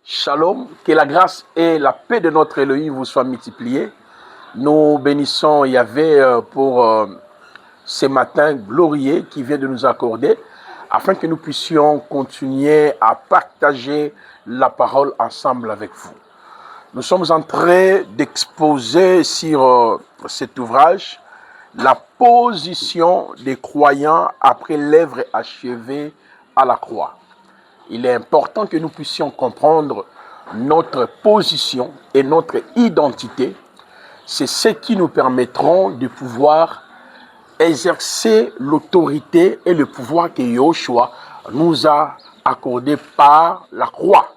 Shalom, que la grâce et la paix de notre Elohim vous soient multipliées. Nous bénissons Yahvé pour ce matin glorieux qui vient de nous accorder, afin que nous puissions continuer à partager la parole ensemble avec vous. Nous sommes en train d'exposer sur cet ouvrage la position des croyants après l'œuvre achevée à la croix. Il est important que nous puissions comprendre notre position et notre identité. C'est ce qui nous permettront de pouvoir exercer l'autorité et le pouvoir que Yahushua nous a accordé par la croix.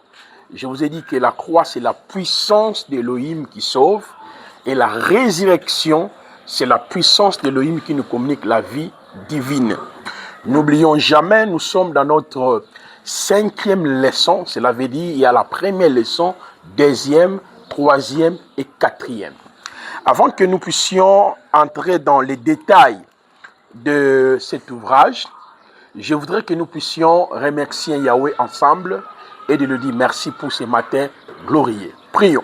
Je vous ai dit que la croix, c'est la puissance d'Elohim qui sauve, et la résurrection, c'est la puissance d'Elohim qui nous communique la vie divine. N'oublions jamais, nous sommes dans notre 5e leçon, cela veut dire il y a la première leçon, 2e, 3e et 4e. Avant que nous puissions entrer dans les détails de cet ouvrage, je voudrais que nous puissions remercier Yahweh ensemble et de lui dire merci pour ce matin glorieux. Prions.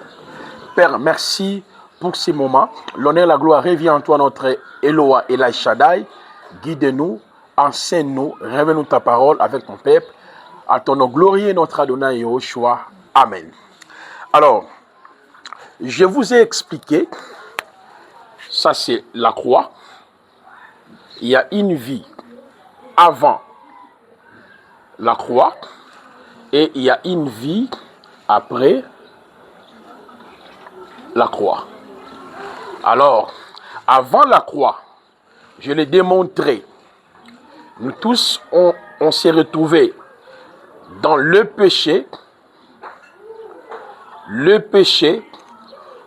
Père, merci pour ces moments. L'honneur et la gloire revient en toi, notre Eloah et Shaddai. Guide-nous, enseigne-nous, révèle-nous ta parole avec ton peuple. À ton nom glorieux, notre Adonai Yahushua. Amen. Alors, je vous ai expliqué, ça c'est la croix. Il y a une vie avant la croix et il y a une vie après la croix. Alors, avant la croix, je l'ai démontré, nous tous, on s'est retrouvés dans le péché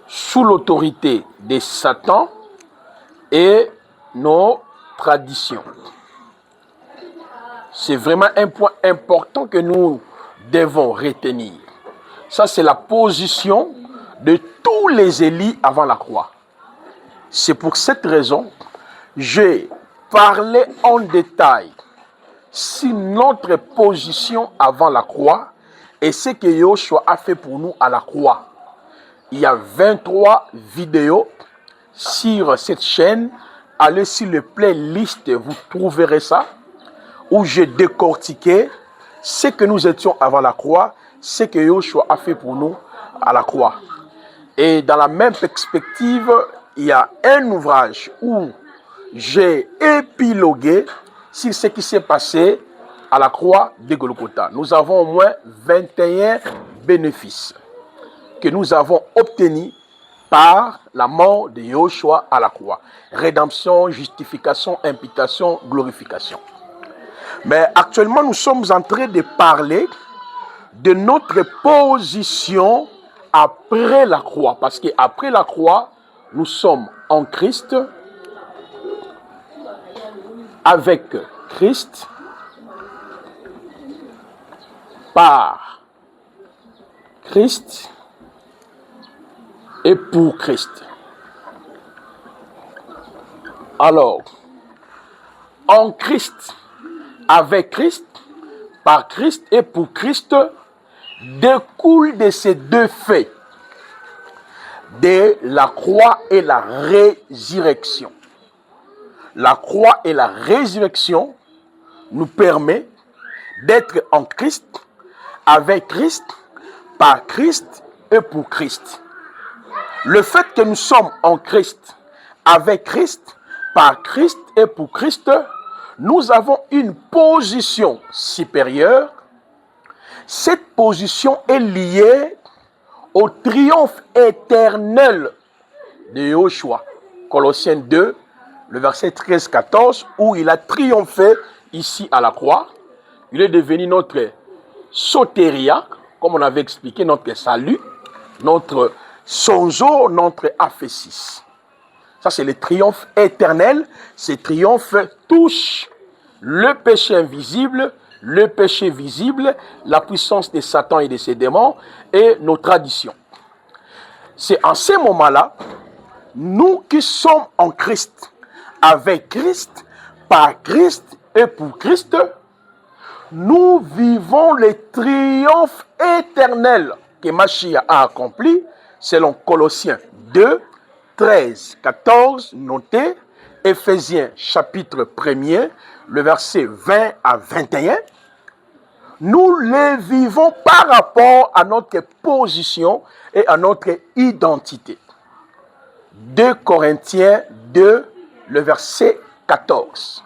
sous l'autorité de Satan et nos traditions. C'est vraiment un point important que nous devons retenir. Ça, c'est la position de tous les Élis avant la croix. C'est pour cette raison que j'ai parlé en détail sur notre position avant la croix et ce que Yahushua a fait pour nous à la croix. Il y a 23 vidéos sur cette chaîne. Allez sur le playlist, vous trouverez ça, où j'ai décortiqué ce que nous étions avant la croix, ce que Yahushua a fait pour nous à la croix. Et dans la même perspective, il y a un ouvrage où j'ai épilogué sur ce qui s'est passé à la croix de Golgotha. Nous avons au moins 21 bénéfices que nous avons obtenus par la mort de Yahushua à la croix. Rédemption, justification, imputation, glorification. Mais actuellement, nous sommes en train de parler de notre position après la croix. Parce qu'après la croix, nous sommes en Christ, avec Christ, par Christ et pour Christ. Alors, en Christ, avec Christ, par Christ et pour Christ, découle de ces deux faits, de la croix et la résurrection. La croix et la résurrection nous permettent d'être en Christ, avec Christ, par Christ et pour Christ. Le fait que nous sommes en Christ, avec Christ, par Christ et pour Christ, nous avons une position supérieure. Cette position est liée au triomphe éternel de Yahushua. Colossiens 2, le verset 13-14, où il a triomphé ici à la croix. Il est devenu notre sotéria, comme on avait expliqué, notre salut, notre sonzo, notre aphésis. Ça, c'est le triomphe éternel. Ce triomphe touche le péché invisible, le péché visible, la puissance de Satan et de ses démons et nos traditions. C'est en ces moments-là, nous qui sommes en Christ, avec Christ, par Christ et pour Christ, nous vivons le triomphe éternel que Mashiach a accompli, selon Colossiens 2, 13, 14, notez, Éphésiens chapitre 1er, le verset 20 à 21, nous les vivons par rapport à notre position et à notre identité. 2 Corinthiens 2, le verset 14.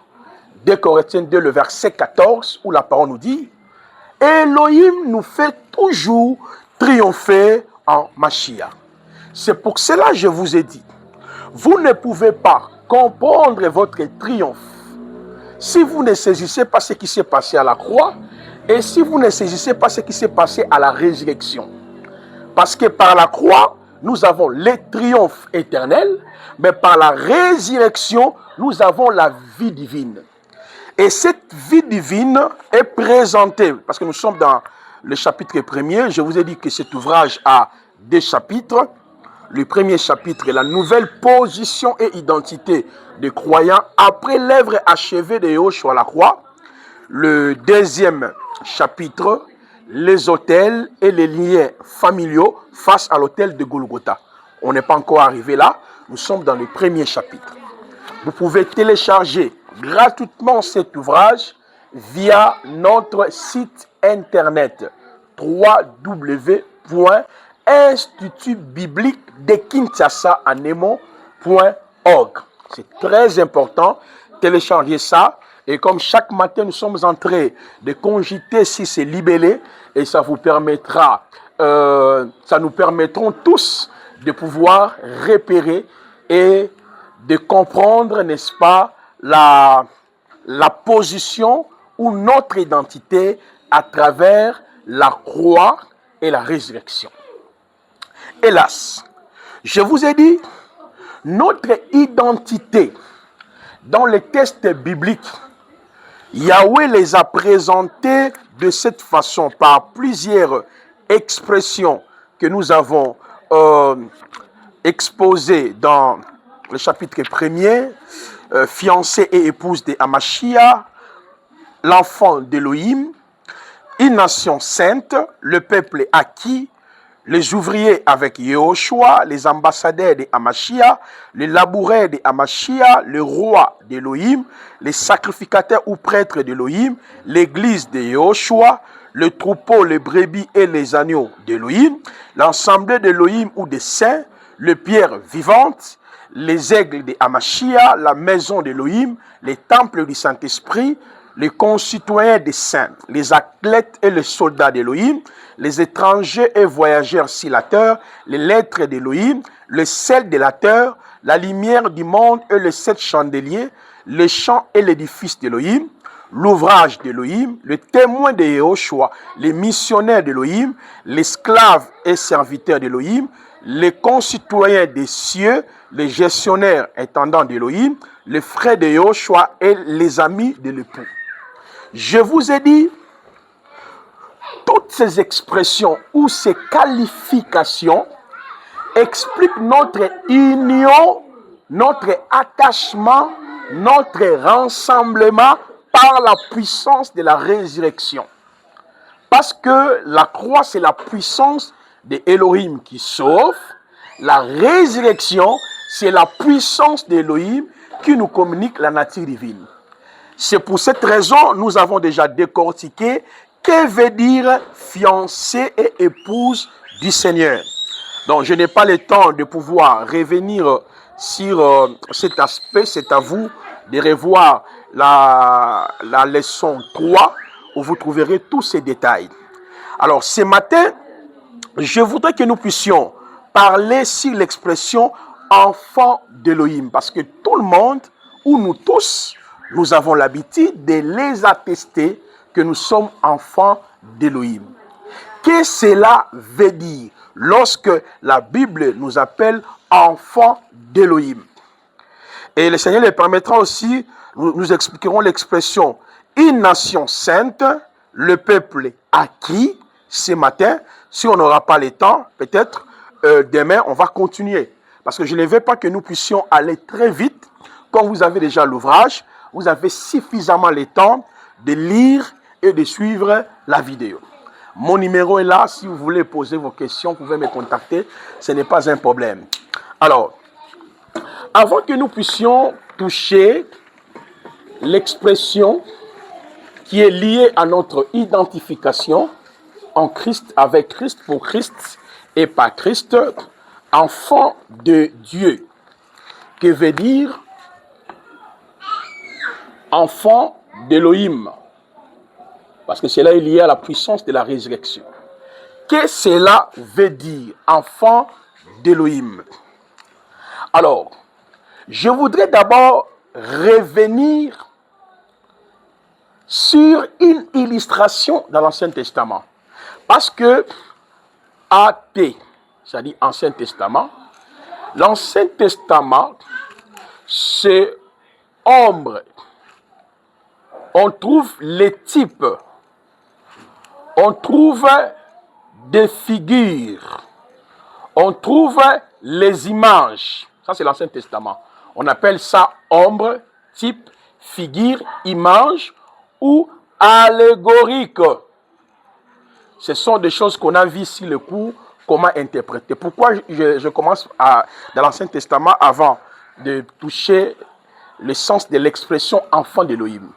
2 Corinthiens 2, le verset 14, où la parole nous dit « Elohim nous fait toujours triompher en Mashiach. » C'est pour cela que je vous ai dit, vous ne pouvez pas comprendre votre triomphe si vous ne saisissez pas ce qui s'est passé à la croix et si vous ne saisissez pas ce qui s'est passé à la résurrection. Parce que par la croix, nous avons le triomphe éternel, mais par la résurrection, nous avons la vie divine. Et cette vie divine est présentée, parce que nous sommes dans le chapitre 1er, je vous ai dit que cet ouvrage a 2 chapitres. Le premier chapitre est la nouvelle position et identité des croyants après l'œuvre achevée de Yahushua à la croix. Le deuxième chapitre, les autels et les liens familiaux face à l'autel de Golgotha. On n'est pas encore arrivé là, nous sommes dans le premier chapitre. Vous pouvez télécharger gratuitement cet ouvrage via notre site internet www.institutbibliquedekinshasa.org. C'est très important, télécharger ça. Et comme chaque matin, nous sommes en train de cogiter si c'est libellé, et ça vous permettra, ça nous permettront tous de pouvoir repérer et de comprendre, n'est-ce pas, la position ou notre identité à travers la croix et la résurrection. Hélas, je vous ai dit, notre identité dans les textes bibliques, Yahweh les a présentés de cette façon par plusieurs expressions que nous avons exposées dans le chapitre 1er, fiancé et épouse de Hamashiach, l'enfant d'Elohim, une nation sainte, le peuple acquis, les ouvriers avec Yahushua, les ambassadeurs de Hamashiach, les laboureurs de Hamashiach, le roi d'Elohim, les sacrificateurs ou prêtres d'Elohim, l'église de Yahushua, le troupeau, les brebis et les agneaux d'Elohim, l'ensemble d'Elohim ou des saints, les pierres vivantes, les aigles de Hamashiach, la maison d'Elohim, les temples du Saint-Esprit, les concitoyens des saints, les athlètes et les soldats d'Elohim, les étrangers et voyageurs silateurs, les lettres d'Elohim, le sel de la terre, la lumière du monde et les 7 chandeliers, les champs et l'édifice d'Elohim, l'ouvrage d'Elohim, le témoin de Yahushua, les missionnaires d'Elohim, l'esclave et serviteur d'Elohim, les concitoyens des cieux, les gestionnaires intendants d'Elohim, les frères de Yahushua et les amis de l'époux. Je vous ai dit, toutes ces expressions ou ces qualifications expliquent notre union, notre attachement, notre rassemblement par la puissance de la résurrection. Parce que la croix, c'est la puissance de Elohim qui sauve. La résurrection, c'est la puissance d'Elohim qui nous communique la nature divine. C'est pour cette raison, nous avons déjà décortiqué que veut dire fiancé et épouse du Seigneur. Donc, je n'ai pas le temps de pouvoir revenir sur cet aspect. C'est à vous de revoir la leçon 3 où vous trouverez tous ces détails. Alors, ce matin, je voudrais que nous puissions parler sur l'expression enfant d'Elohim. Parce que tout le monde, ou nous tous, nous avons l'habitude de les attester que nous sommes enfants d'Elohim. Qu'est-ce que cela veut dire lorsque la Bible nous appelle enfants d'Elohim? Et le Seigneur le permettra aussi, nous expliquerons l'expression une nation sainte, le peuple acquis ce matin. Si on n'aura pas le temps, peut-être demain on va continuer. Parce que je ne veux pas que nous puissions aller très vite. Quand vous avez déjà l'ouvrage, vous avez suffisamment le temps de lire et de suivre la vidéo. Mon numéro est là. Si vous voulez poser vos questions, vous pouvez me contacter. Ce n'est pas un problème. Alors, avant que nous puissions toucher l'expression qui est liée à notre identification en Christ, avec Christ, pour Christ et par Christ, enfant de Dieu, que veut dire enfant d'Élohim, parce que cela est lié à la puissance de la résurrection. Que cela veut dire, enfant d'Élohim? Alors, je voudrais d'abord revenir sur une illustration dans l'Ancien Testament. Parce que AT, c'est-à-dire Ancien Testament, l'Ancien Testament, c'est ombre. On trouve les types, on trouve des figures, on trouve les images. Ça, c'est l'Ancien Testament. On appelle ça ombre, type, figure, image ou allégorique. Ce sont des choses qu'on a vues ici le cours, comment interpréter. Pourquoi je commence dans l'Ancien Testament avant de toucher le sens de l'expression enfant d'Élohim?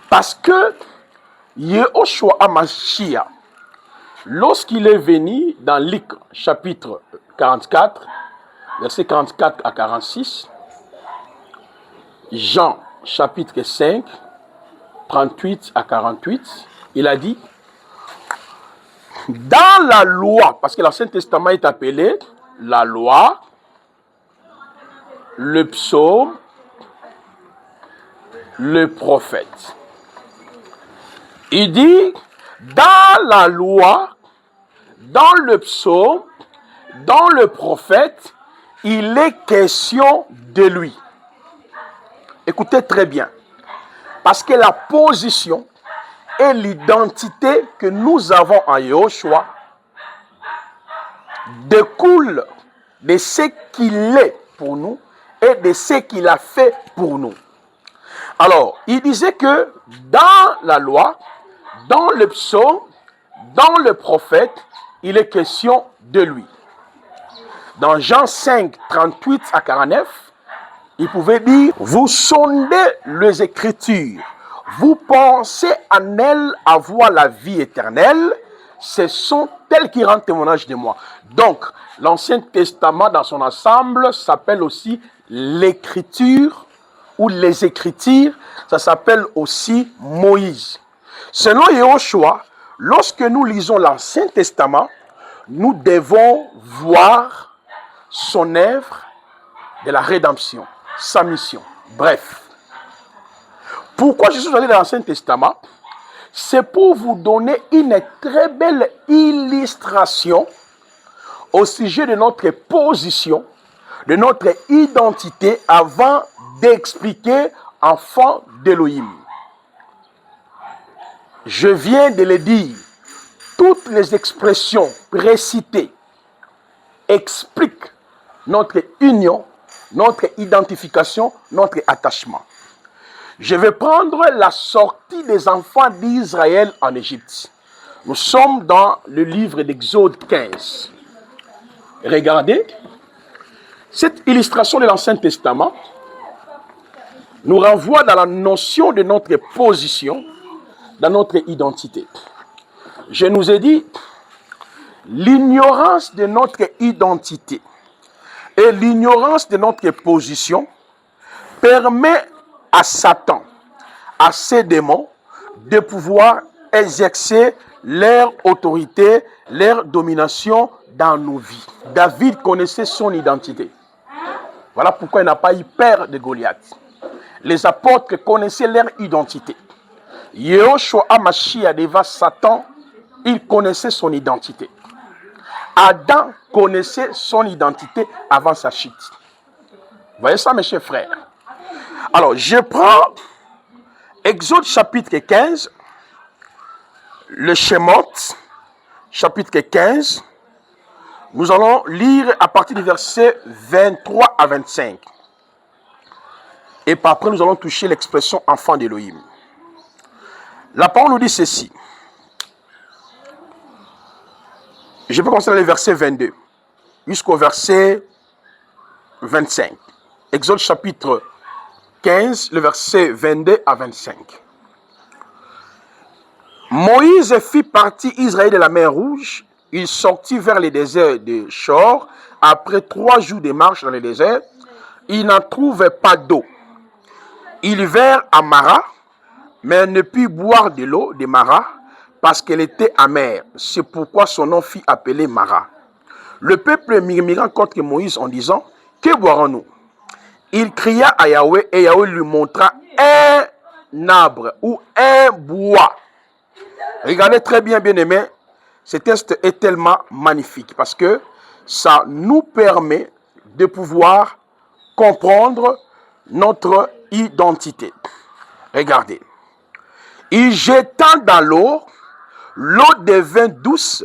Parce que Yehoshua HaMashiach, lorsqu'il est venu dans Luc chapitre 44, versets 44 à 46, Jean chapitre 5, 38 à 48, il a dit, dans la loi, parce que l'Ancien Testament est appelé la loi, le psaume, le prophète. Il dit, dans la loi, dans le psaume, dans le prophète, il est question de lui. Écoutez très bien. Parce que la position et l'identité que nous avons en Yehoshua découlent de ce qu'il est pour nous et de ce qu'il a fait pour nous. Alors, il disait que dans la loi, dans le psaume, dans le prophète, il est question de lui. Dans Jean 5, 38 à 49, il pouvait dire, vous sondez les Écritures, vous pensez en elles avoir la vie éternelle, ce sont elles qui rendent témoignage de moi. Donc, l'Ancien Testament dans son ensemble s'appelle aussi l'Écriture ou les Écritures, ça s'appelle aussi Moïse. Selon Yehoshua, lorsque nous lisons l'Ancien Testament, nous devons voir son œuvre de la rédemption, sa mission. Bref. Pourquoi je suis allé dans l'Ancien Testament? C'est pour vous donner une très belle illustration au sujet de notre position, de notre identité avant d'expliquer enfant d'Élohim. Je viens de le dire, toutes les expressions précitées expliquent notre union, notre identification, notre attachement. Je vais prendre la sortie des enfants d'Israël en Égypte. Nous sommes dans le livre d'Exode 15. Regardez, cette illustration de l'Ancien Testament nous renvoie dans la notion de notre position, dans notre identité. Je nous ai dit, l'ignorance de notre identité et l'ignorance de notre position permet à Satan, à ses démons, de pouvoir exercer leur autorité, leur domination dans nos vies. David connaissait son identité. Voilà pourquoi il n'a pas eu peur de Goliath. Les apôtres connaissaient leur identité. Yehoshua HaMashiach devant Satan, il connaissait son identité. Adam connaissait son identité avant sa chute. Vous voyez ça, mes chers frères? Alors, je prends Exode chapitre 15, le Shemot, chapitre 15. Nous allons lire à partir du verset 23 à 25. Et après, nous allons toucher l'expression enfant d'Élohim. La parole nous dit ceci. Je peux commencer dans le verset 22 jusqu'au verset 25. Exode chapitre 15, le verset 22 à 25. Moïse fit partie Israël de la mer Rouge. Il sortit vers le désert de Shor. Après 3 jours de marche dans le désert, il n'en trouvait pas d'eau. Il vint à Mara, mais ne put boire de l'eau de Mara parce qu'elle était amère. C'est pourquoi son nom fut appelé Mara. Le peuple murmura contre Moïse en disant, « Que boirons-nous » Il cria à Yahweh et Yahweh lui montra un arbre ou un bois. Regardez très bien, bien-aimés, ce texte est tellement magnifique parce que ça nous permet de pouvoir comprendre notre identité. Regardez. Il jeta dans l'eau, l'eau devint douce.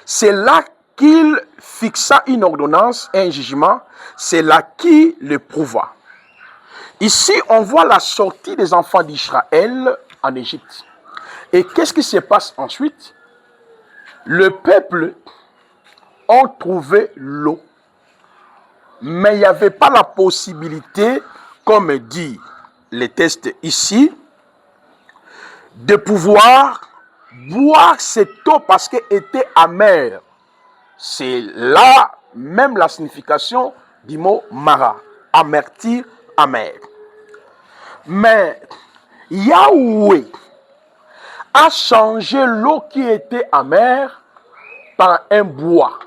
C'est là qu'il fixa une ordonnance, un jugement. C'est là qu'il le prouva. Ici, on voit la sortie des enfants d'Israël en Égypte. Et qu'est-ce qui se passe ensuite? Le peuple a trouvé l'eau. Mais il n'y avait pas la possibilité, comme dit le texte ici, de pouvoir boire cette eau parce qu'elle était amère. C'est là même la signification du mot Mara, amertir, amer. Mais Yahweh a changé l'eau qui était amère par un bois.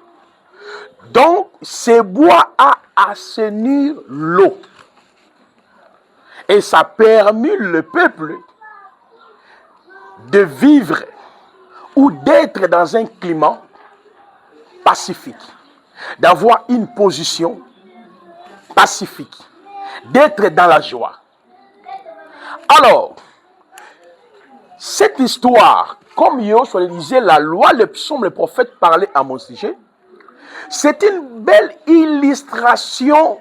Donc, ce bois a assaini l'eau. Et ça a permis le peuple de vivre ou d'être dans un climat pacifique, d'avoir une position pacifique, d'être dans la joie. Alors, cette histoire, comme Yoshua le disait, la loi, le psaume, le prophète parlaient à mon sujet, c'est une belle illustration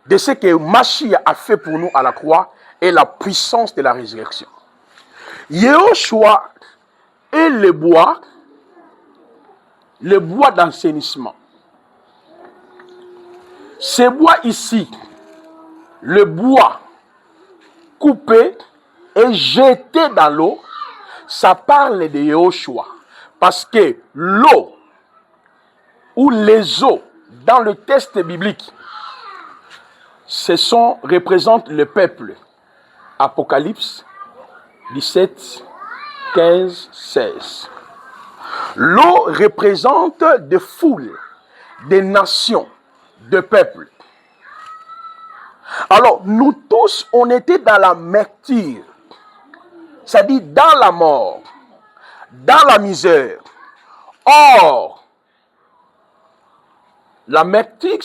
de ce que Mashiach a fait pour nous à la croix et la puissance de la résurrection. Yoshua est le bois d'assainissement. Ce bois ici, le bois coupé et jeté dans l'eau, ça parle de Yoshua. Parce que l'eau ou les eaux dans le texte biblique, représentent le peuple. Apocalypse 17, 15, 16. L'eau représente des foules, des nations, des peuples. Alors, nous tous, on était dans la mecture, c'est-à-dire dans la mort, dans la misère. Or, la mecture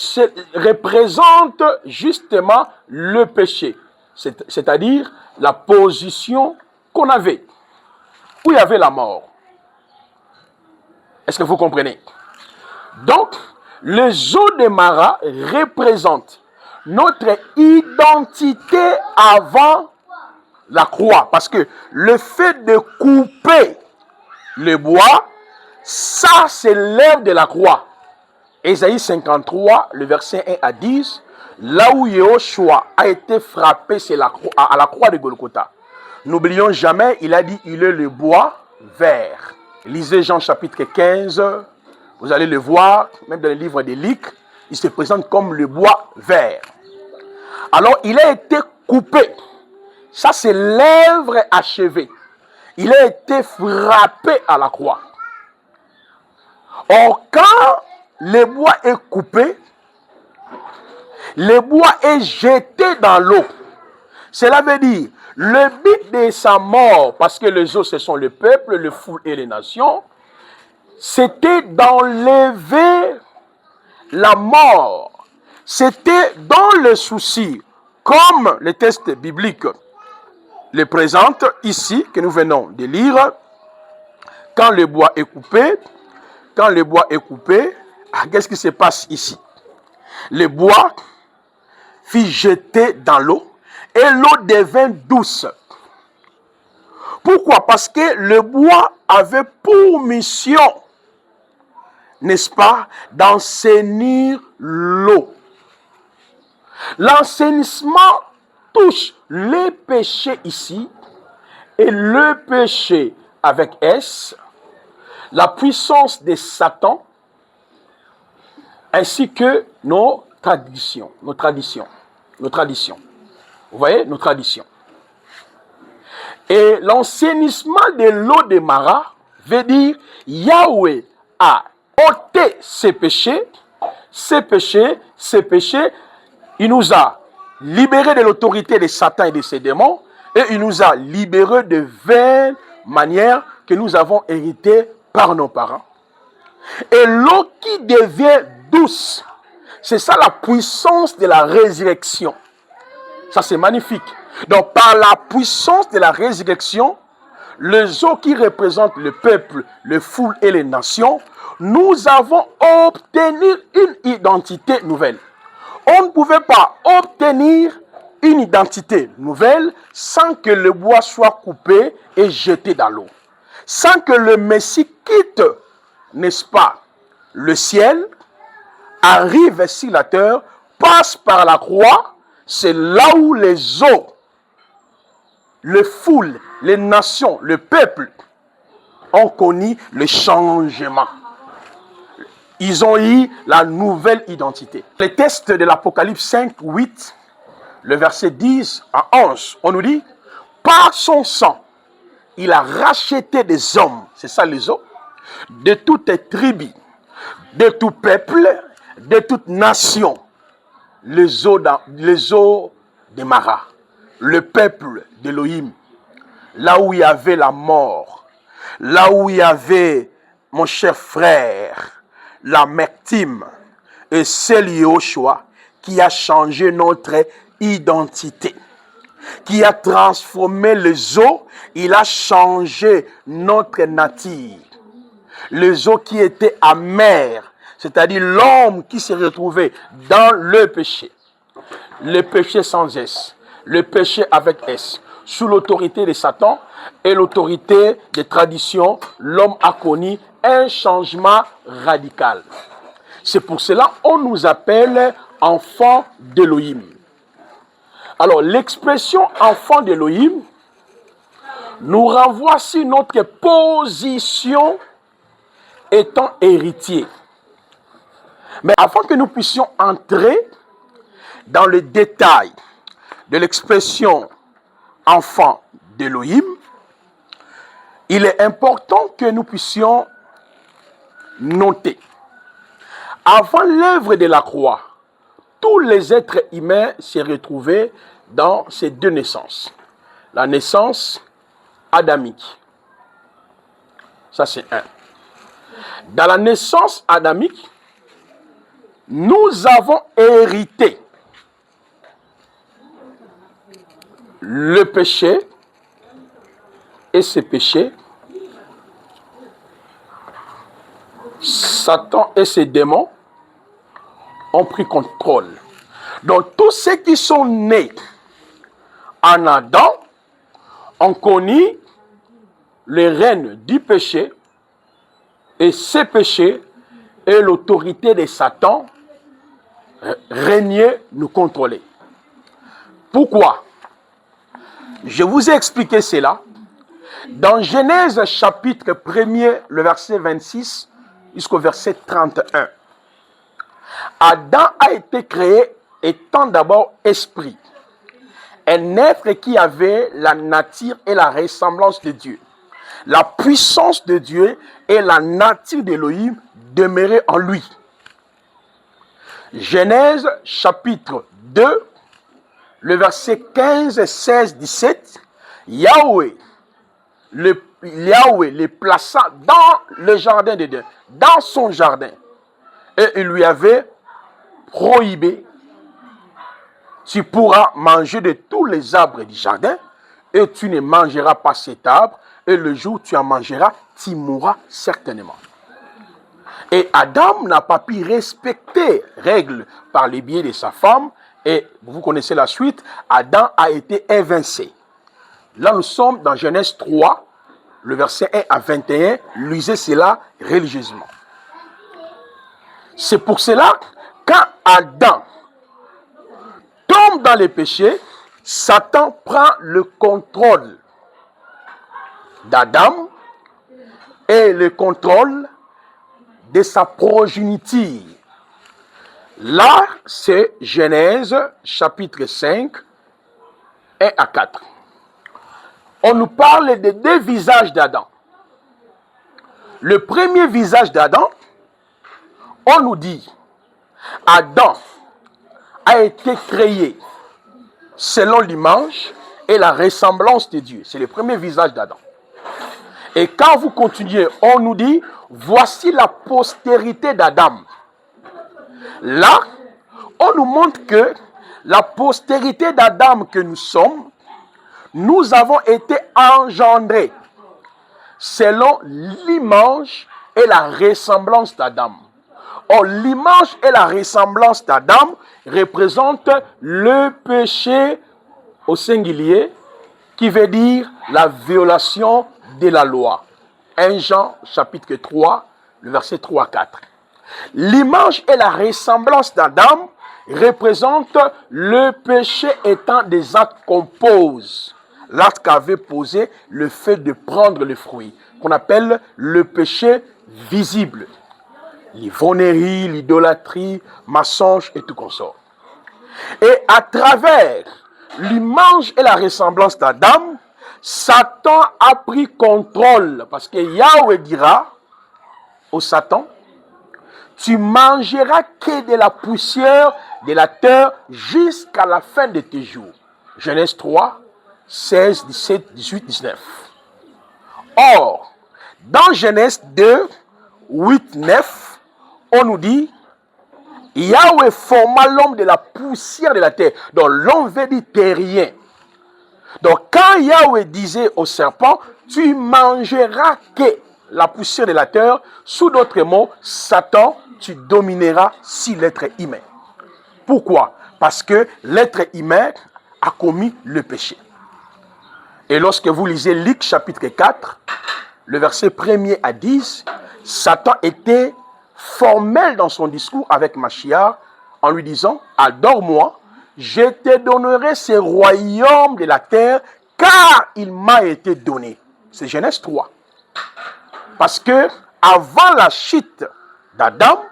représente justement le péché, c'est-à-dire la position qu'on avait, où il y avait la mort. Est-ce que vous comprenez? Donc, les eaux de Mara représentent notre identité avant la croix. Parce que le fait de couper le bois, ça c'est l'œuvre de la croix. Ésaïe 53, le verset 1 à 10, là où Yoshua a été frappé, c'est à la croix de Golgotha. N'oublions jamais, il a dit, il est le bois vert. Lisez Jean chapitre 15, vous allez le voir, même dans le livre des Luc, il se présente comme le bois vert. Alors, il a été coupé. Ça, c'est l'œuvre achevée. Il a été frappé à la croix. Or, quand le bois est coupé, le bois est jeté dans l'eau. Cela veut dire, le but de sa mort, parce que les eaux, ce sont le peuple, le fou et les nations, c'était d'enlever la mort. C'était dans le souci, comme le texte biblique le présente ici, que nous venons de lire, quand le bois est coupé, qu'est-ce qui se passe ici? Le bois fut jeté dans l'eau et l'eau devint douce. Pourquoi? Parce que le bois avait pour mission n'est-ce pas, d'assainir l'eau. L'assainissement touche les péchés ici et le péché avec S, la puissance de Satan, ainsi que nos traditions. Vous voyez, nos traditions. Et l'assainissement de l'eau de Mara veut dire Yahweh a ôté ses péchés, il nous a libérés de l'autorité de Satan et de ses démons, et il nous a libérés de vaines manières que nous avons héritées par nos parents. Et l'eau qui devient douce, c'est ça la puissance de la résurrection. Ça c'est magnifique. Donc par la puissance de la résurrection, les eaux qui représentent le peuple, les foules et les nations, nous avons obtenu une identité nouvelle. On ne pouvait pas obtenir une identité nouvelle sans que le bois soit coupé et jeté dans l'eau. Sans que le Messie quitte, n'est-ce pas, le ciel, arrive sur la terre, passe par la croix, c'est là où les eaux, les foules, les nations, le peuple ont connu le changement. Ils ont eu la nouvelle identité. Les textes de l'Apocalypse 5, 8, le verset 10 à 11, on nous dit, par son sang, il a racheté des hommes, c'est ça les eaux, de toutes tribus, de tout peuple, de toute nation, les eaux de Mara, le peuple d'Élohim, là où il y avait la mort, là où il y avait, mon cher frère, l'amertume, et c'est Yoshua qui a changé notre identité, qui a transformé les eaux, il a changé notre nature. Les eaux qui étaient amères, c'est-à-dire l'homme qui s'est retrouvé dans le péché sans S, le péché avec S, sous l'autorité de Satan et l'autorité des traditions, l'homme a connu un changement radical. C'est pour cela qu'on nous appelle enfants d'Élohim. Alors, l'expression enfant d'Élohim nous renvoie sur notre position étant héritier. Mais avant que nous puissions entrer dans le détail de l'expression enfant d'Élohim, il est important que nous puissions noter. Avant l'œuvre de la croix, tous les êtres humains s'est retrouvés dans ces deux naissances. La naissance adamique. Ça, c'est un. Dans la naissance adamique, nous avons hérité le péché et ses péchés, Satan et ses démons ont pris contrôle. Donc tous ceux qui sont nés en Adam ont connu le règne du péché et ces péchés et l'autorité de Satan régnaient, nous contrôler. Pourquoi? Je vous ai expliqué cela dans Genèse chapitre 1er, le verset 26 jusqu'au verset 31. Adam a été créé étant d'abord esprit, un être qui avait la nature et la ressemblance de Dieu. La puissance de Dieu et la nature d'Élohim demeuraient en lui. Genèse chapitre 2, le verset 15, 16, 17, Yahweh les plaça dans le jardin d'Éden, dans son jardin. Et il lui avait prohibé, tu pourras manger de tous les arbres du jardin, et tu ne mangeras pas cet arbre, et le jour où tu en mangeras, tu mourras certainement. Et Adam n'a pas pu respecter règles par le biais de sa femme, et vous connaissez la suite, Adam a été évincé. Là, nous sommes dans Genèse 3, le verset 1 à 21, lisez cela religieusement. C'est pour cela, quand Adam tombe dans les péchés, Satan prend le contrôle d'Adam et le contrôle de sa progéniture. Là, c'est Genèse chapitre 5, 1 à 4. On nous parle des deux visages d'Adam. Le premier visage d'Adam, on nous dit, Adam a été créé selon l'image et la ressemblance de Dieu. C'est le premier visage d'Adam. Et quand vous continuez, on nous dit, voici la postérité d'Adam. Là, on nous montre que la postérité d'Adam que nous sommes, nous avons été engendrés selon l'image et la ressemblance d'Adam. Or, l'image et la ressemblance d'Adam représentent le péché au singulier, qui veut dire la violation de la loi. 1 Jean chapitre 3, le verset 3 à 4. L'image et la ressemblance d'Adam représentent le péché étant des actes qu'on pose. L'acte qu'avait posé le fait de prendre le fruit, qu'on appelle le péché visible. L'ivonnerie, l'idolâtrie, mensonge et tout consort. Et à travers l'image et la ressemblance d'Adam, Satan a pris contrôle. Parce que Yahweh dira au Satan, tu mangeras que de la poussière de la terre jusqu'à la fin de tes jours. Genèse 3, 16, 17, 18, 19. Or, dans Genèse 2, 8, 9, on nous dit, Yahweh forma l'homme de la poussière de la terre. Donc l'homme veut dire terrien. Donc quand Yahweh disait au serpent, tu mangeras que la poussière de la terre, sous d'autres mots, Satan, tu domineras sur l'être humain. Pourquoi? Parce que l'être humain a commis le péché. Et lorsque vous lisez Luc chapitre 4, le verset 1er à 10, Satan était formel dans son discours avec Machiar en lui disant, adore-moi, je te donnerai ces royaumes de la terre car il m'a été donné. C'est Genèse 3. Parce que avant la chute d'Adam,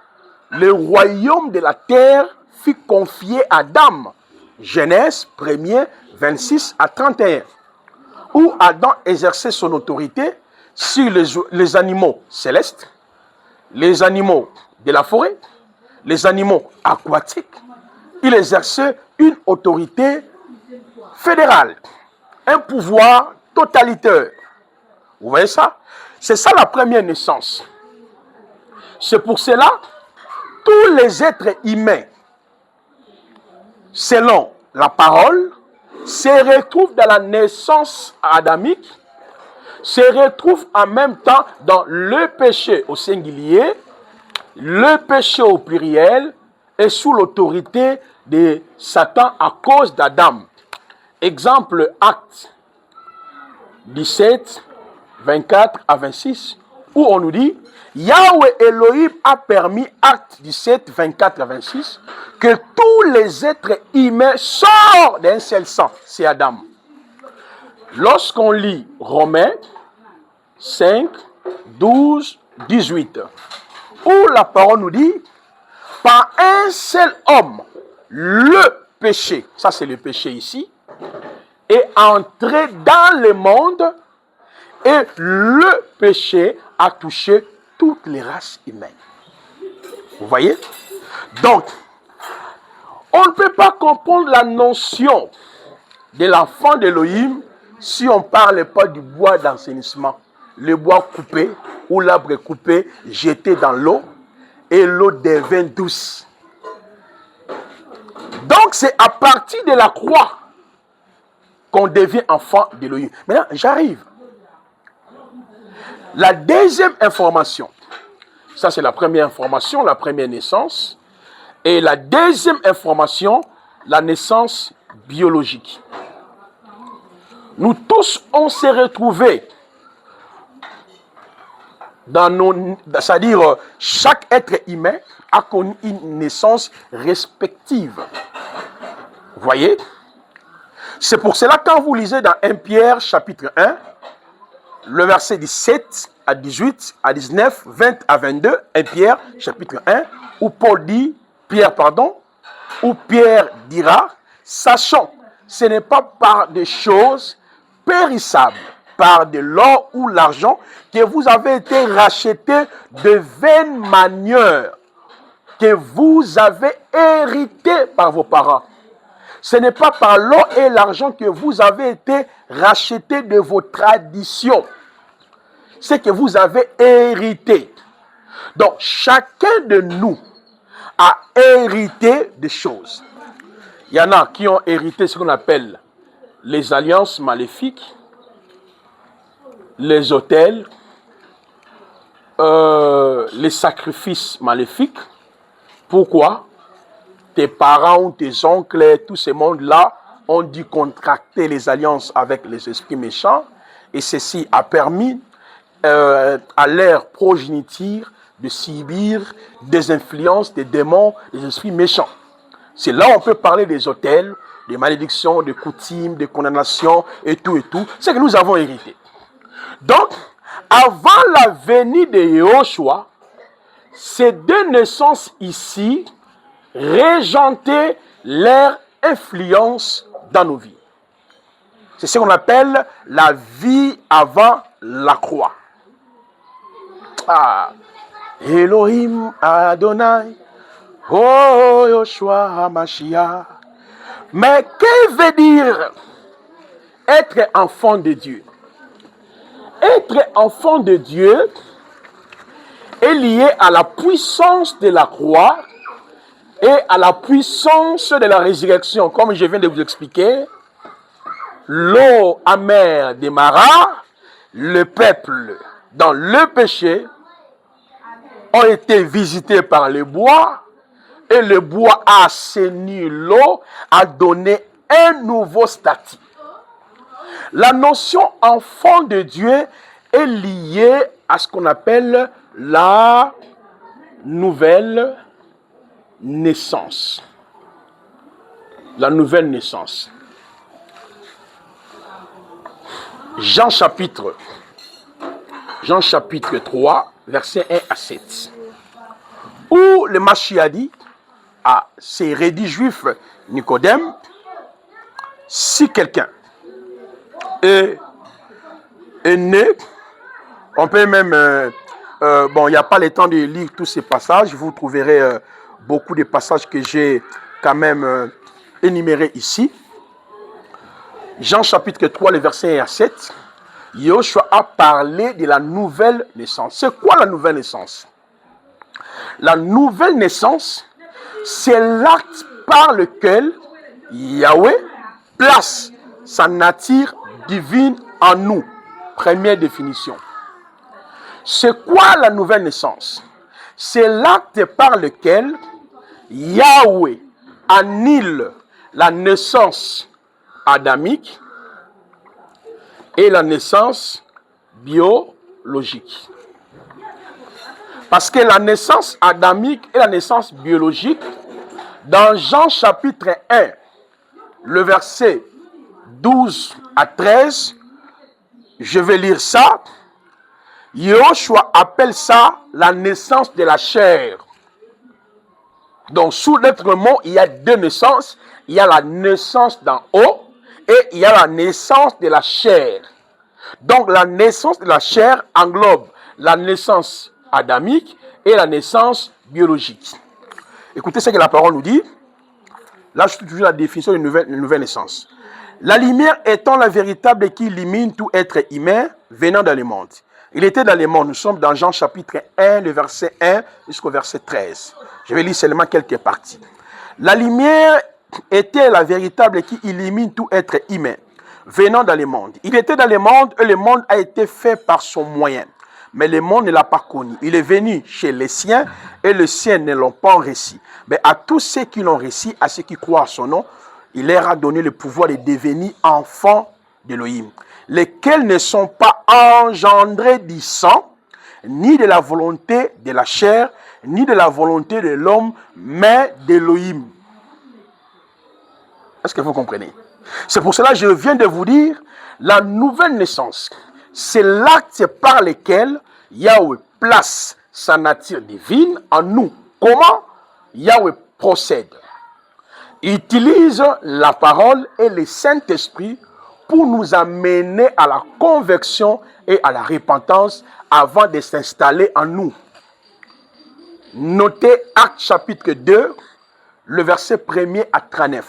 le royaume de la terre fut confié à Adam. Genèse 1er, 26 à 31. Où Adam exerçait son autorité sur les animaux célestes, les animaux de la forêt, les animaux aquatiques. Il exerçait une autorité fédérale, un pouvoir totalitaire. Vous voyez ça? C'est ça la première naissance. C'est pour cela, tous les êtres humains, selon la parole, se retrouvent dans la naissance adamique, se retrouvent en même temps dans le péché au singulier, le péché au pluriel et sous l'autorité de Satan à cause d'Adam. Exemple, Actes 17, 24 à 26, où on nous dit, Yahweh Elohim a permis, Actes 17, 24 à 26, que tous les êtres humains sortent d'un seul sang, c'est Adam. Lorsqu'on lit Romains 5, 12, 18, où la parole nous dit, par un seul homme, le péché, ça c'est le péché ici, est entré dans le monde et le péché a touché toutes les races humaines. Vous voyez? Donc, on ne peut pas comprendre la notion de l'enfant d'Élohim si on ne parle pas du bois d'assainissement. Le bois coupé ou l'arbre coupé, jeté dans l'eau et l'eau devient douce. Donc, c'est à partir de la croix qu'on devient enfant d'Élohim. Maintenant, j'arrive. La deuxième information, ça c'est la première information, la première naissance. Et la deuxième information, la naissance biologique. Nous tous, on s'est retrouvés c'est-à-dire chaque être humain a connu une naissance respective. Vous voyez? C'est pour cela quand vous lisez dans 1 Pierre chapitre 1, le verset 17 à 18, à 19, 20 à 22, 1 Pierre chapitre 1, où Pierre dira, sachant, ce n'est pas par des choses périssables, par de l'or ou l'argent, que vous avez été rachetés de vaines manières, que vous avez hérité par vos parents. Ce n'est pas par l'or et l'argent que vous avez été rachetés de vos traditions. C'est que vous avez hérité. Donc, chacun de nous a hérité des choses. Il y en a qui ont hérité ce qu'on appelle les alliances maléfiques, les autels, les sacrifices maléfiques. Pourquoi? Tes parents ou tes oncles, tous ces mondes-là ont dû contracter les alliances avec les esprits méchants et ceci a permis à leur progéniture de subir des influences des démons, des esprits méchants. C'est là où on peut parler des autels, des malédictions, des coutumes, des condamnations et tout. C'est que nous avons hérité. Donc, avant la venue de Yahushua, ces deux naissances ici régentaient leur influence dans nos vies. C'est ce qu'on appelle la vie avant la croix. Ah, Elohim Adonai, oh Yoshua HaMashiach. Mais que veut dire être enfant de Dieu? Être enfant de Dieu est lié à la puissance de la croix et à la puissance de la résurrection. Comme je viens de vous expliquer, l'eau amère des Maras, le peuple dans le péché, ont été visités par le bois, et le bois a assaini l'eau, a donné un nouveau statut. La notion enfant de Dieu est liée à ce qu'on appelle la nouvelle naissance. La nouvelle naissance. Jean chapitre 3, versets 1 à 7. Où le Mashiach dit à ses rédits juifs Nicodème, si quelqu'un est né, on peut même, il n'y a pas le temps de lire tous ces passages, vous trouverez beaucoup de passages que j'ai quand même énumérés ici. Jean chapitre 3, les versets 1 à 7, Yahushua a parlé de la nouvelle naissance. C'est quoi la nouvelle naissance? La nouvelle naissance, c'est l'acte par lequel Yahweh place sa nature divine en nous. Première définition. C'est quoi la nouvelle naissance? C'est l'acte par lequel Yahweh annule la naissance adamique et la naissance biologique. Parce que la naissance adamique et la naissance biologique, dans Jean chapitre 1, le verset 12 à 13, je vais lire ça. Yahushua appelle ça la naissance de la chair. Donc, sous l'être mot, il y a deux naissances. Il y a la naissance d'en haut et il y a la naissance de la chair. Donc, la naissance de la chair englobe la naissance adamique et la naissance biologique. Écoutez ce que la parole nous dit. Là, je suis toujours la définition d'une nouvelle naissance. La lumière étant la véritable qui illumine tout être humain venant dans le monde. Il était dans le monde. Nous sommes dans Jean chapitre 1, le verset 1 jusqu'au verset 13. Je vais lire seulement quelques parties. La lumière était la véritable qui illumine tout être humain venant dans le monde. Il était dans le monde et le monde a été fait par son moyen. Mais le monde ne l'a pas connu. Il est venu chez les siens et les siens ne l'ont pas reçu. Mais à tous ceux qui l'ont reçu, à ceux qui croient à son nom, il leur a donné le pouvoir de devenir enfants d'Élohim, lesquels ne sont pas engendrés du sang, ni de la volonté de la chair, ni de la volonté de l'homme, mais d'Élohim. Est-ce que vous comprenez? C'est pour cela que je viens de vous dire, la nouvelle naissance, c'est l'acte par lequel Yahweh place sa nature divine en nous. Comment Yahweh procède? Il utilise la parole et le Saint-Esprit pour nous amener à la conversion et à la repentance avant de s'installer en nous. Notez Actes chapitre 2, le verset 1er à 39.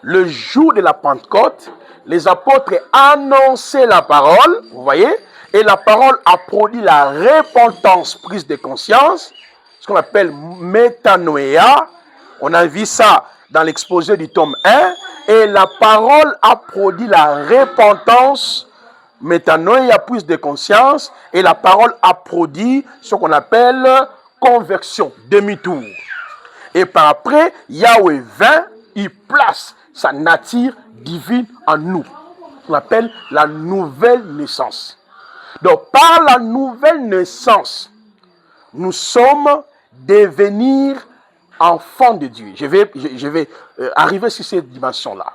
Le jour de la Pentecôte, les apôtres annonçaient la parole, vous voyez, et la parole a produit la repentance, prise de conscience, ce qu'on appelle métanoïa. On a vu ça dans l'exposé du tome 1, et la parole a produit la repentance, métanoïa, prise de conscience, et la parole a produit ce qu'on appelle conversion, demi-tour. Et par après, Yahweh vint, il place sa nature divine en nous. On appelle la nouvelle naissance. Donc, par la nouvelle naissance, nous sommes devenir enfants de Dieu. Je vais arriver sur cette dimension-là,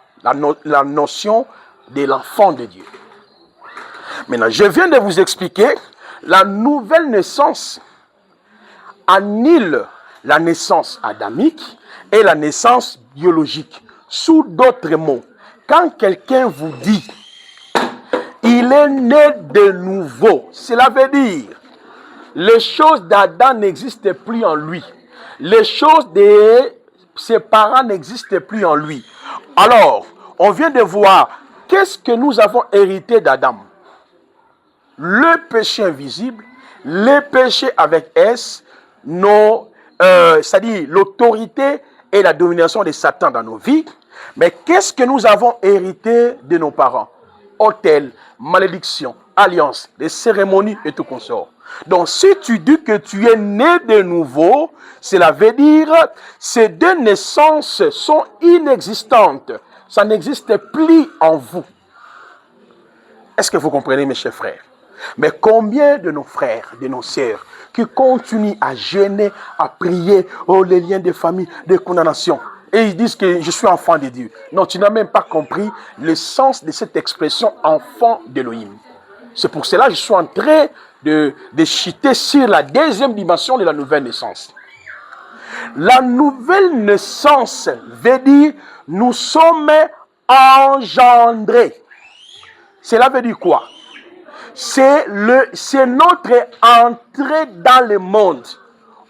la notion de l'enfant de Dieu. Maintenant, je viens de vous expliquer, la nouvelle naissance annule la naissance adamique et la naissance biologique. Sous d'autres mots, quand quelqu'un vous dit il est né de nouveau, cela veut dire les choses d'Adam n'existent plus en lui. Les choses de ses parents n'existent plus en lui. Alors, on vient de voir qu'est-ce que nous avons hérité d'Adam. Le péché invisible, les péchés avec S, c'est-à-dire l'autorité et la domination de Satan dans nos vies. Mais qu'est-ce que nous avons hérité de nos parents? Autel, malédiction, alliance, des cérémonies et tout consort. Donc si tu dis que tu es né de nouveau, cela veut dire que ces deux naissances sont inexistantes. Ça n'existe plus en vous. Est-ce que vous comprenez, mes chers frères? Mais combien de nos frères, de nos sœurs, qui continuent à jeûner, à prier, oh les liens de famille, de condamnation, et ils disent que je suis enfant de Dieu. Non, tu n'as même pas compris le sens de cette expression enfant d'Élohim. C'est pour cela que je suis en train de chuter sur la deuxième dimension de la nouvelle naissance. La nouvelle naissance veut dire nous sommes engendrés. Cela veut dire quoi? C'est notre entrée dans le monde,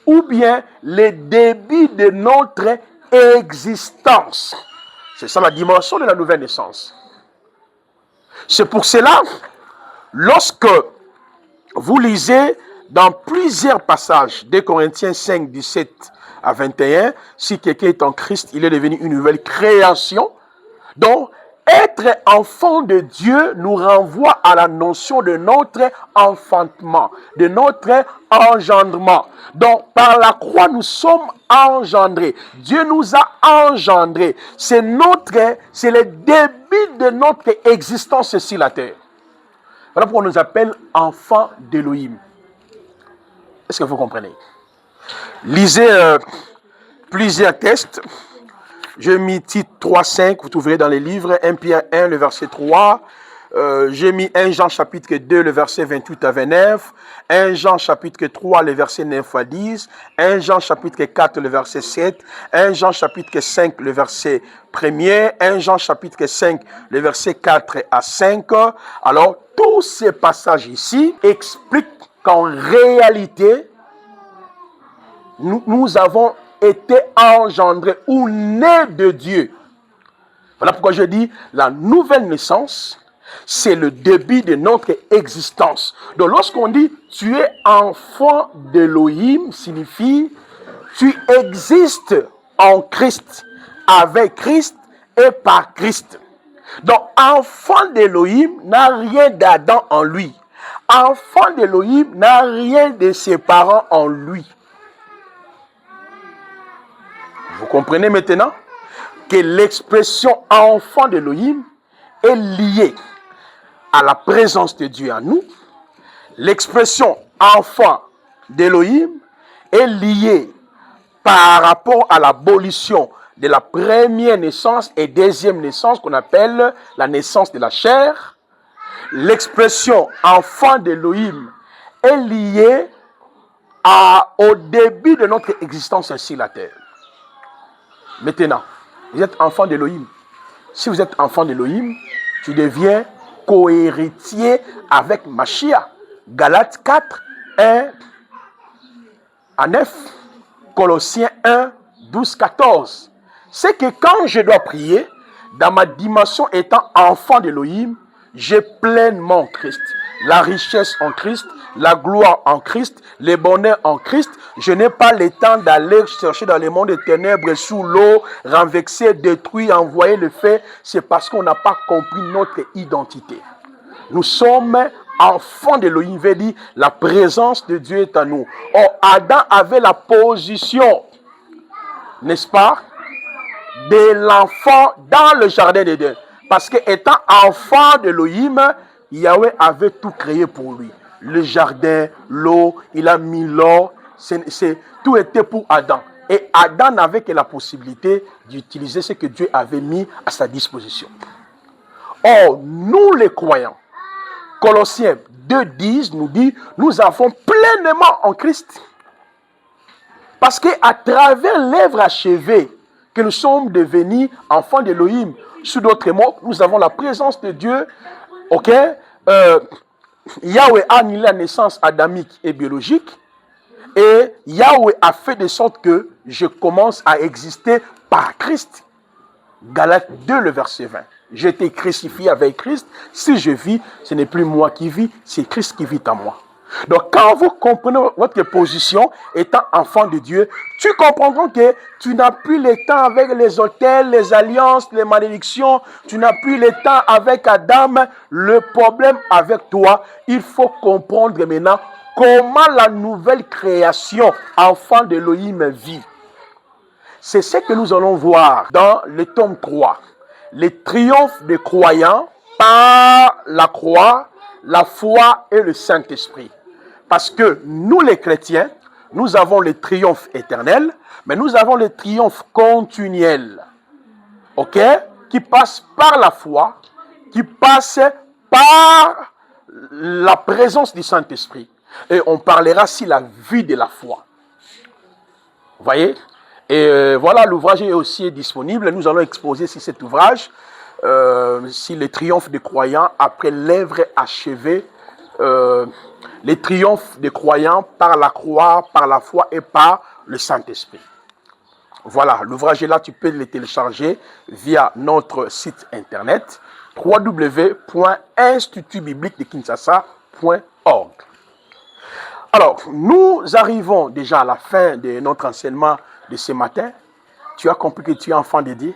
ou bien le début de notre existence. C'est ça la dimension de la nouvelle naissance. C'est pour cela, lorsque vous lisez dans plusieurs passages de Corinthiens 5, 17 à 21, si quelqu'un est en Christ, il est devenu une nouvelle création. Donc, être enfant de Dieu nous renvoie à la notion de notre enfantement, de notre engendrement. Donc, par la croix, nous sommes engendrés. Dieu nous a engendrés. C'est le début de notre existence sur la terre. Voilà pourquoi on nous appelle enfants d'Élohim. Est-ce que vous comprenez? Lisez plusieurs textes. Je mis Tite 3.5, vous trouverez dans les livres, 1 Pierre 1, le verset 3. J'ai mis 1 Jean chapitre 2, le verset 28 à 29. 1 Jean chapitre 3, le verset 9 à 10. 1 Jean chapitre 4, le verset 7. 1 Jean chapitre 5, le verset 1er. 1 Jean chapitre 5, le verset 4 à 5. Alors, tous ces passages ici expliquent qu'en réalité, nous avons été engendrés ou nés de Dieu. Voilà pourquoi je dis la nouvelle naissance, c'est le début de notre existence. Donc lorsqu'on dit tu es enfant d'Élohim, signifie tu existes en Christ, avec Christ et par Christ. Donc enfant d'Élohim n'a rien d'Adam en lui. Enfant d'Élohim n'a rien de ses parents en lui. Vous comprenez maintenant que l'expression enfant d'Élohim est liée à la présence de Dieu en nous. L'expression enfant d'Élohim est lié par rapport à l'abolition de la première naissance et deuxième naissance qu'on appelle la naissance de la chair. L'expression enfant d'Élohim est liée au début de notre existence sur la terre. Maintenant, vous êtes enfant d'Élohim. Si vous êtes enfant d'Élohim, tu deviens co-héritier avec Mashiach. Galates 4, 1 à 9, Colossiens 1, 12, 14. C'est que quand je dois prier, dans ma dimension étant enfant d'Élohim, j'ai pleinement Christ. La richesse en Christ, la gloire en Christ, le bonheur en Christ. Je n'ai pas le temps d'aller chercher dans le monde des ténèbres, sous l'eau, renverser, détruire, envoyer le feu. C'est parce qu'on n'a pas compris notre identité. Nous sommes enfants d'Élohim, veut dire la présence de Dieu est en nous. Or, Adam avait la position, n'est-ce pas, de l'enfant dans le jardin d'Éden. Parce qu'étant enfant d'Élohim, Yahweh avait tout créé pour lui. Le jardin, l'eau, il a mis l'or, tout était pour Adam. Et Adam n'avait que la possibilité d'utiliser ce que Dieu avait mis à sa disposition. Or, nous les croyants, Colossiens 2,10 nous dit, nous avons pleinement en Christ. Parce qu'à travers l'œuvre achevée, que nous sommes devenus enfants d'Élohim, sous d'autres mots, nous avons la présence de Dieu. Ok, Yahweh a annulé la naissance adamique et biologique. Et Yahweh a fait de sorte que je commence à exister par Christ. Galates 2, le verset 20. J'ai été crucifié avec Christ. Si je vis, ce n'est plus moi qui vis, c'est Christ qui vit en moi. Donc, quand vous comprenez votre position, étant enfant de Dieu, tu comprendras que tu n'as plus le temps avec les autels, les alliances, les malédictions. Tu n'as plus le temps avec Adam. Le problème avec toi, il faut comprendre maintenant comment la nouvelle création, enfant d'Élohim, vit. C'est ce que nous allons voir dans le tome 3. Le triomphe des croyants par la croix, la foi et le Saint-Esprit. Parce que nous les chrétiens, nous avons le triomphe éternel, mais nous avons le triomphe continuel. Ok? Qui passe par la foi, qui passe par la présence du Saint-Esprit. Et on parlera si la vie de la foi. Vous voyez? Et voilà, l'ouvrage est aussi disponible. Nous allons exposer si cet ouvrage, si le triomphe des croyants après l'œuvre achevée, les triomphes des croyants par la croix, par la foi et par le Saint-Esprit. Voilà, l'ouvrage est là, tu peux le télécharger via notre site internet www.institutbibliquedekinshasa.org. Alors, nous arrivons déjà à la fin de notre enseignement de ce matin. Tu as compris que tu es enfant de Dieu.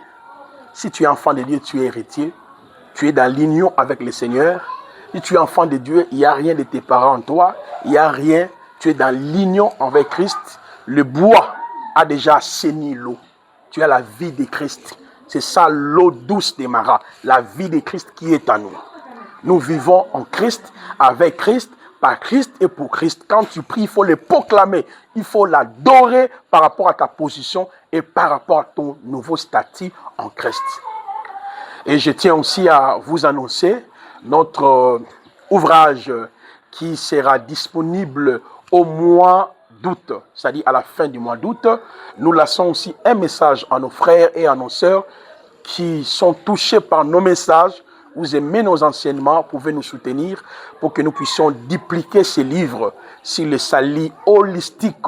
Si tu es enfant de Dieu, tu es héritier. Tu es dans l'union avec le Seigneur. Si tu es enfant de Dieu, il n'y a rien de tes parents en toi. Il n'y a rien. Tu es dans l'union avec Christ. Le bois a déjà assaini l'eau. Tu as la vie de Christ. C'est ça l'eau douce des maras. La vie de Christ qui est en nous. Nous vivons en Christ, avec Christ, par Christ et pour Christ. Quand tu pries, il faut le proclamer. Il faut l'adorer par rapport à ta position et par rapport à ton nouveau statut en Christ. Et je tiens aussi à vous annoncer notre ouvrage qui sera disponible au mois d'août, c'est-à-dire à la fin du mois d'août. Nous laissons aussi un message à nos frères et à nos sœurs qui sont touchés par nos messages. Vous aimez nos enseignements, vous pouvez nous soutenir pour que nous puissions dupliquer ces livres sur le salut holistique,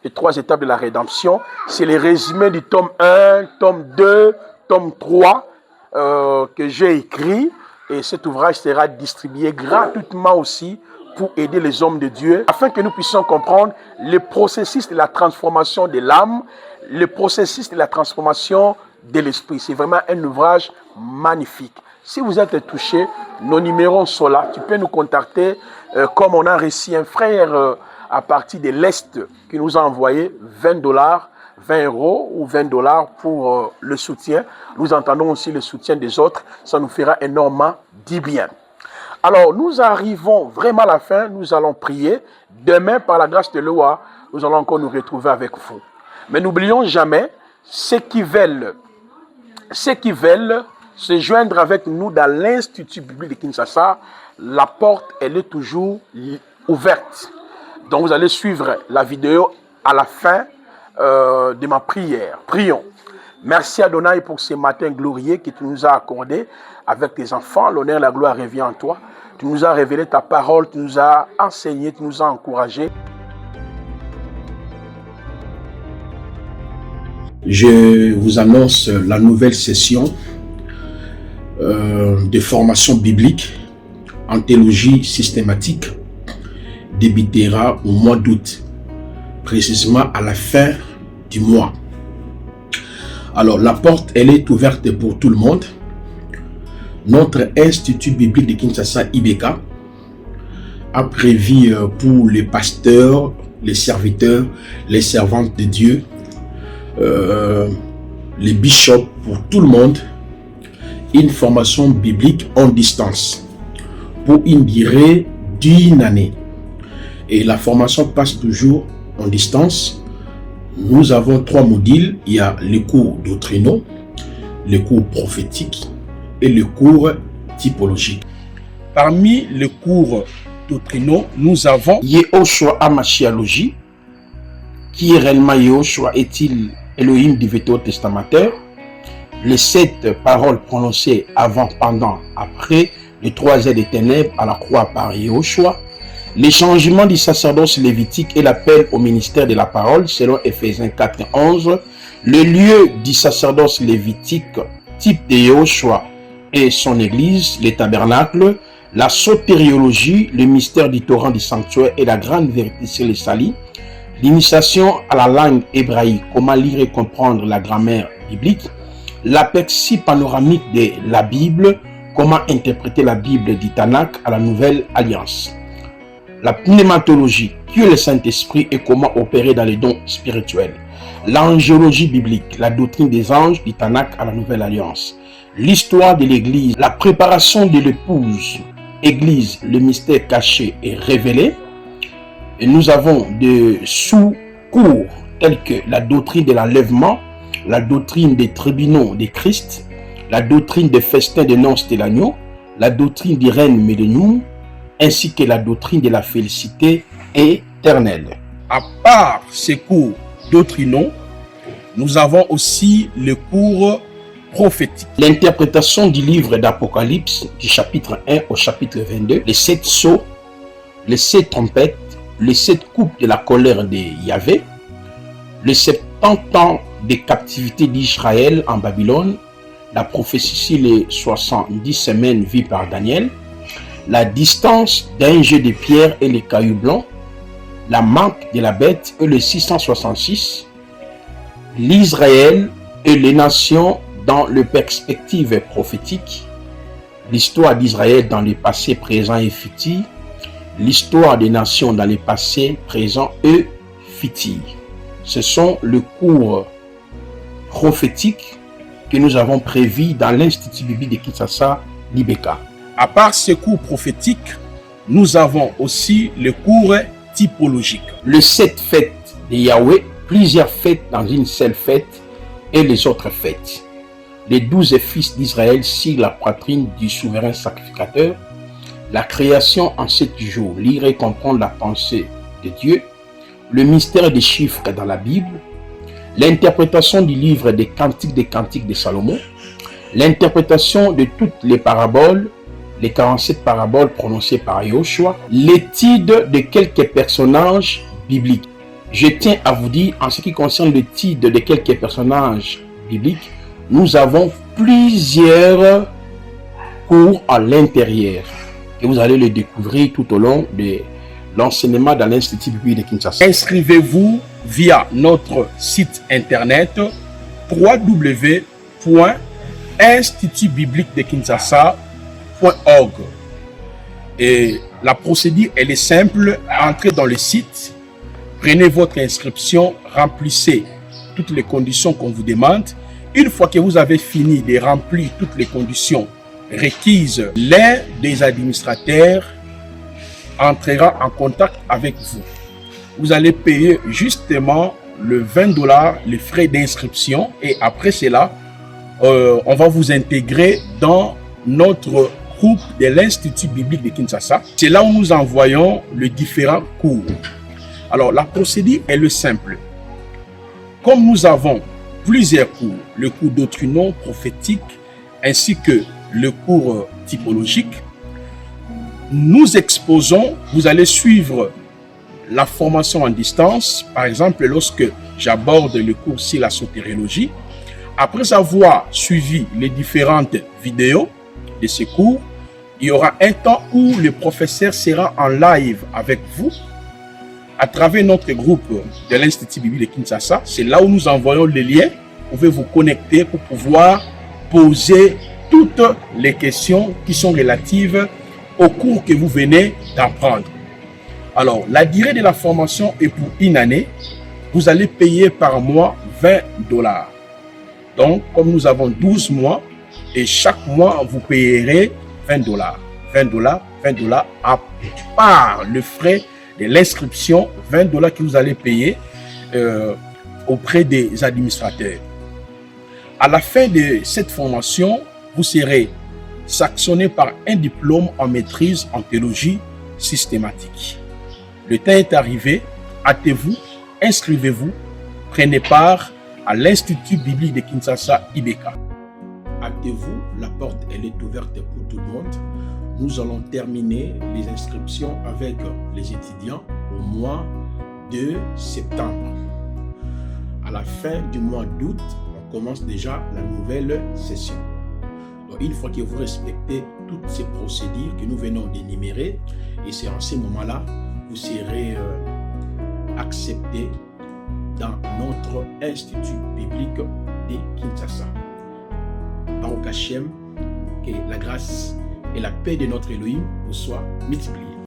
les 3 étapes de la rédemption. C'est le résumé du tome 1, tome 2, tome 3 que j'ai écrit. Et cet ouvrage sera distribué gratuitement aussi pour aider les hommes de Dieu, afin que nous puissions comprendre le processus de la transformation de l'âme, le processus de la transformation de l'esprit. C'est vraiment un ouvrage magnifique. Si vous êtes touché, nos numéros sont là. Tu peux nous contacter comme on a reçu un frère à partir de l'Est qui nous a envoyé $20, 20 € ou $20 pour le soutien. Nous entendons aussi le soutien des autres. Ça nous fera énormément du bien. Alors, nous arrivons vraiment à la fin. Nous allons prier. Demain, par la grâce de l'Éternel, nous allons encore nous retrouver avec vous. Mais n'oublions jamais, ceux qui veulent se joindre avec nous dans l'Institut biblique de Kinshasa, la porte, elle est toujours ouverte. Donc, vous allez suivre la vidéo à la fin de ma prière. Prions. Merci Adonai pour ce matin glorieux que tu nous as accordé avec tes enfants. L'honneur et la gloire revient en toi. Tu nous as révélé ta parole, tu nous as enseigné, tu nous as encouragé. Je vous annonce la nouvelle session de formation biblique en théologie systématique débutera au mois d'août, précisément à la fin du mois. Alors, la porte, elle est ouverte pour tout le monde. Notre Institut biblique de Kinshasa, IBK, a prévu pour les pasteurs, les serviteurs, les servantes de Dieu, les bishops, pour tout le monde, une formation biblique en distance pour une durée d'1 année. Et la formation passe toujours en distance. Nous avons 3 modules. Il y a les cours doctrinaux, les cours prophétiques et le cours typologique. Parmi les cours doctrinaux, nous avons Yehoshua Hamashialogie. Qui est réellement Yehoshua? Est-il Elohim du Vétéo testamentaire? Les 7 paroles prononcées avant, pendant, après, les 3 ailes des ténèbres à la croix par Yehoshua. Les changements du sacerdoce lévitique et l'appel au ministère de la parole selon Ephésiens 4:11. Le lieu du sacerdoce lévitique, type de Yehoshua et son église, les tabernacles. La sotériologie, le mystère du torrent du sanctuaire et la grande vérité sur les salis. L'initiation à la langue hébraïque, comment lire et comprendre la grammaire biblique. L'aperçu panoramique de la Bible, comment interpréter la Bible du Tanakh à la Nouvelle Alliance. La pneumatologie, qui est le Saint-Esprit et comment opérer dans les dons spirituels. L'angéologie biblique, la doctrine des anges du Tanakh à la Nouvelle Alliance. L'histoire de l'Église, la préparation de l'épouse, Église, le mystère caché et révélé. Et nous avons des sous-cours tels que la doctrine de l'enlèvement, la doctrine des tribunaux de Christ, la doctrine des festins de noces de l'agneau, la doctrine du règne millénium, ainsi que la doctrine de la félicité éternelle. À part ces cours doctrinaux, nous avons aussi le cours prophétique. L'interprétation du livre d'Apocalypse, du chapitre 1 au chapitre 22, les 7 sceaux, les 7 trompettes, les 7 coupes de la colère de Yahvé, les 70 ans de captivité d'Israël en Babylone, la prophétie sur les 70 semaines vues par Daniel, la distance d'un jet de pierre et les cailloux blancs, la marque de la bête et le 666, l'Israël et les nations dans les perspectives prophétiques, l'histoire d'Israël dans le passé, présent et futur, l'histoire des nations dans le passé, présent et futur. Ce sont les cours prophétiques que nous avons prévus dans l'Institut biblique de Kinshasa, l'IBK. À part ces cours prophétiques, nous avons aussi les cours typologiques. Les 7 fêtes de Yahweh, plusieurs fêtes dans une seule fête et les autres fêtes. Les 12 fils d'Israël sur la poitrine du souverain sacrificateur. La création en 7 jours, lire et comprendre la pensée de Dieu. Le mystère des chiffres dans la Bible. L'interprétation du livre des cantiques de Salomon. L'interprétation de toutes les paraboles, les 47 paraboles prononcées par Yehoshua, l'étude de quelques personnages bibliques. Je tiens à vous dire, en ce qui concerne l'étude de quelques personnages bibliques, nous avons plusieurs cours à l'intérieur et vous allez les découvrir tout au long de l'enseignement dans l'Institut biblique de Kinshasa. Inscrivez-vous via notre site internet www.institutbibliquedekinshasa.org. Et la procédure, elle est simple. Entrez dans le site, prenez votre inscription, remplissez toutes les conditions qu'on vous demande. Une fois que vous avez fini de remplir toutes les conditions requise, l'un des administrateurs entrera en contact avec vous. Vous allez payer justement le 20 $, les frais d'inscription, et après cela, on va vous intégrer dans notre groupe de l'Institut biblique de Kinshasa. C'est là où nous envoyons les différents cours. Alors, la procédure est le simple. Comme nous avons plusieurs cours, le cours doctrinaux prophétique ainsi que le cours typologique, nous exposons, vous allez suivre la formation en distance. Par exemple, lorsque j'aborde le cours sur la sotériologie, après avoir suivi les différentes vidéos de ces cours, il y aura un temps où le professeur sera en live avec vous à travers notre groupe de l'Institut biblique de Kinshasa. C'est là où nous envoyons les liens. Vous pouvez vous connecter pour pouvoir poser toutes les questions qui sont relatives au cours que vous venez d'apprendre. Alors, la durée de la formation est pour une année. Vous allez payer par mois 20 $. Donc, comme nous avons 12 mois, et chaque mois, vous payerez 20 $. 20 $, 20 $, à part le frais de l'inscription, 20 $ que vous allez payer auprès des administrateurs. À la fin de cette formation, vous serez sanctionné par un diplôme en maîtrise en théologie systématique. Le temps est arrivé, hâtez-vous, inscrivez-vous, prenez part à l'Institut biblique de Kinshasa IBK. Hâtez-vous, la porte elle est ouverte pour tout le monde. Nous allons terminer les inscriptions avec les étudiants au mois de septembre. À la fin du mois d'août, on commence déjà la nouvelle session. Donc, une fois que vous respectez toutes ces procédures que nous venons d'énumérer, et c'est en ce moment-là, vous serez accepté dans notre Institut biblique de Kinshasa. Baruch Hashem, que la grâce et la paix de notre Elohim vous soient multipliées.